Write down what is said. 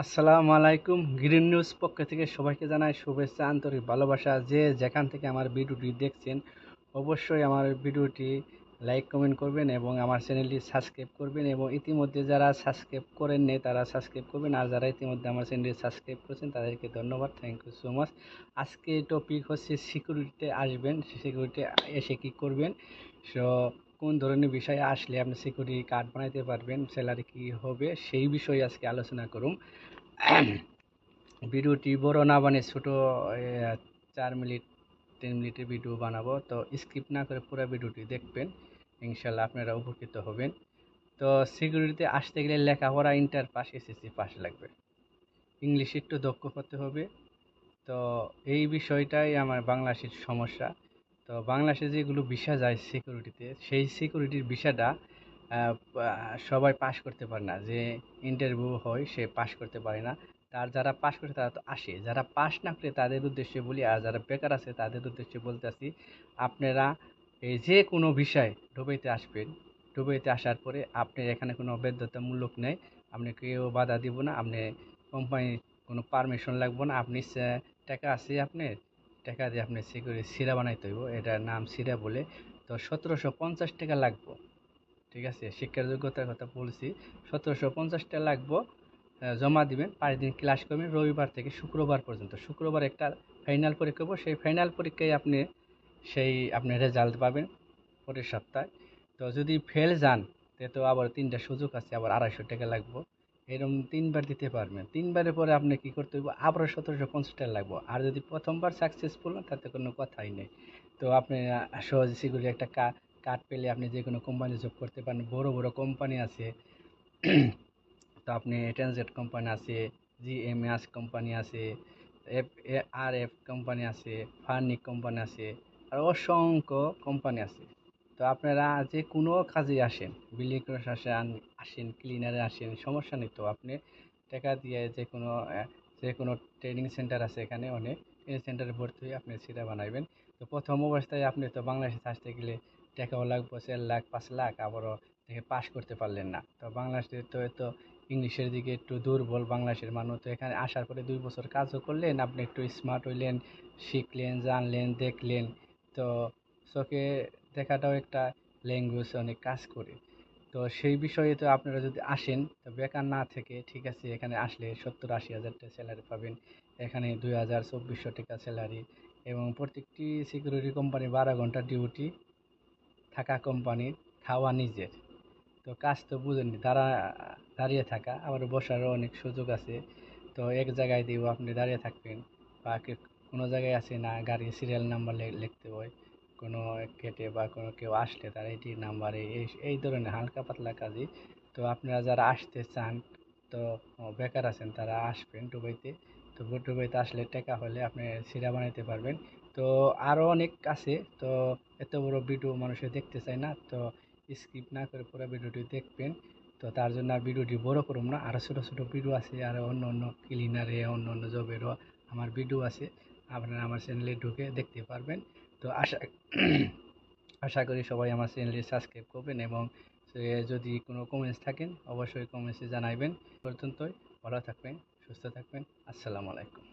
আসসালামু আলাইকুম। Green news পক্ষ থেকে সবাইকে জানাই শুভেচ্ছা, আন্তরিক ভালোবাসা। যে যেখান থেকে আমার ভিডিওটি দেখছেন অবশ্যই আমার ভিডিওটি লাইক কমেন্ট করবেন এবং আমার চ্যানেলটি সাবস্ক্রাইব করবেন, এবং ইতিমধ্যে যারা সাবস্ক্রাইব করেননি তারা সাবস্ক্রাইব করবেন, আর যারা ইতিমধ্যে আমার চ্যানেলটি সাবস্ক্রাইব করেছেন তাদেরকে ধন্যবাদ, থ্যাংক ইউ সো মাচ। আজকে টপিক হচ্ছে সিকিউরিটিতে আসবেন, সিকিউরিটি এসে কী করবেন, সো কোন ধরনের বিষয়ে আসলে আপনি সিকিউরিটি কার্ড বানাইতে পারবেন, স্যালারি কী হবে, সেই বিষয়ে আজকে আলোচনা করুন। ভিডিওটি বড় না বানিয়ে ছোট 4 মিনিট 3 মিনিটের ভিডিও বানাবো, তো স্কিপ না করে পুরো ভিডিওটি দেখবেন, ইনশাল্লাহ আপনারা উপকৃত হবেন। তো সিকিউরিটিতে আসতে গেলে লেখাপড়া ইন্টার পাস এসএসসি পাস লাগবে, ইংলিশ একটু দক্ষ হতে হবে। তো এই বিষয়টাই আমার বাংলাদেশের সমস্যা। তো বাংলাদেশে যেগুলো ভিসা যায় সিকিউরিটিতে, সেই সিকিউরিটির ভিসাটা সবাই পাস করতে পারে না, যে ইন্টারভিউ হয় সে পাস করতে পারে না। তার যারা পাস করে তারা তো আসে, যারা পাস না করে তাদের উদ্দেশ্যে বলি, আর যারা বেকার আছে তাদের উদ্দেশ্যে বলতে আসি, আপনারা এই যে কোনো বিষয় দুবাইতে আসবেন, দুবাইতে আসার পরে আপনার এখানে কোনো বাধ্যতামূলক নেই, আপনি কেউ বাধা দিব না, আপনি কোম্পানি কোনো পারমিশন লাগবে না, আপনি টাকা আছে আপনার, টাকা দিয়ে আপনি সিকিউরিটি সিরা বানাইতে হইব, এটার নাম সিরা বলে। তো 1750 টাকা লাগবো, ঠিক আছে, শিক্ষার যোগ্যতার কথা বলছি। 1750 টাকা লাগবো, জমা দিবেন। 5 দিন ক্লাস করবেন, রবিবার থেকে শুক্রবার পর্যন্ত। শুক্রবার একটা ফাইনাল পরীক্ষা হবো, সেই ফাইনাল পরীক্ষায় আপনি আপনি রেজাল্ট পাবেন পরের সপ্তাহে। তো যদি ফেল যান তো আবার 3টা সুযোগ আছে, আবার 250 টাকা লাগবো। এরকম 3বার দিতে পারবেন, 3বারের পরে আপনি কি করতে হইব, আবার 1750 টাকা লাগবো। আর যদি প্রথমবার সাকসেসফুল হন তাতে কোনো কথাই নেই। তো আপনি সহজে সিকিউরিটি একটা কার্ড পেলে আপনি যে কোনো কোম্পানি জব করতে পারেন। বড় বড় কোম্পানি আছে, তো আপনি ট্রানজেট কোম্পানি আছে, জিএমএস কোম্পানি আছে, আর এফ কোম্পানি আছে, ফার্নিক কোম্পানি আছে, আর অসংখ্য কোম্পানি আছে। তো আপনারা যে কোনো কাজে আসেন, বিল্ডিং ক্রস আসেন, ক্লিনারে আসেন, সমস্যা নেই। তো আপনি টাকা দিয়ে যে কোনো ট্রেনিং সেন্টার আছে, এখানে অনেক ট্রেনিং সেন্টারে ভর্তি হয়ে আপনি সেটা বানাইবেন। তো প্রথম অবস্থায় আপনি তো বাংলাদেশে আসতে গেলে টাকাও লাগবে 4 লাখ 5 লাখ, আবারও থেকে পাস করতে পারলেন না। তো বাংলাদেশে তো ইংলিশের দিকে একটু দুর্বল বাংলাদেশের মানুষ। তো এখানে আসার পরে 2 বছর কাজও করলেন, আপনি একটু স্মার্ট হইলেন, শিখলেন, জানলেন, দেখলেন। তো চোখে দেখাটাও একটা ল্যাঙ্গুয়েজ, অনেক কাজ করে। তো সেই বিষয়ে তো আপনারা যদি আসেন, তো বেকার না থেকে, ঠিক আছে, এখানে আসলে 70-80 হাজার টাকা স্যালারি পাবেন, এখানে 2,000-2,400 টাকা স্যালারি, এবং প্রত্যেকটি সিকিউরিটি কোম্পানি 12 ঘন্টা ডিউটি, থাকা কোম্পানির, খাওয়া নিজের। তো কাজ তো বুঝেননি, দাঁড়িয়ে থাকা, আবার বসারও অনেক সুযোগ আছে। তো এক জায়গায় দিয়েও আপনি দাঁড়িয়ে থাকবেন, বা কোনো জায়গায় আছে না গাড়ি সিরিয়াল নাম্বার লিখতে হয়, কোনো কেটে বা কোনো কেউ আসলে তার এটি নাম্বারে, এই ধরনের হালকা পাতলা কাজই। তো আপনারা যারা আসতে চান, তো বেকার আছেন, তারা আসবেন দুবাইতে। তো দুবাইতে আসলে টাকা হলে আপনি সিরা বানাইতে পারবেন। তো আরও অনেক আছে। তো এত বড় ভিডিও মানুষে দেখতে চায় না, তো স্কিপ না করে পুরো ভিডিওটি দেখবেন। তো তার জন্য আর ভিডিওটি বড় করুম না, আরও ছোটো ছোটো ভিডিও আছে, আর অন্য অন্য ক্লিনারে, অন্য অন্য জবেরও আমার ভিডিও আছে, আপনারা আমার চ্যানেলে ঢুকে দেখতে পারবেন। তো আশা করি সবাই আমার চ্যানেলটি সাবস্ক্রাইব করবেন, এবং যদি কোনো কমেন্টস থাকেন অবশ্যই কমেন্টসে জানাইবেন। পর্যন্তই, ভালো থাকবেন, সুস্থ থাকবেন। আসসালামু আলাইকুম।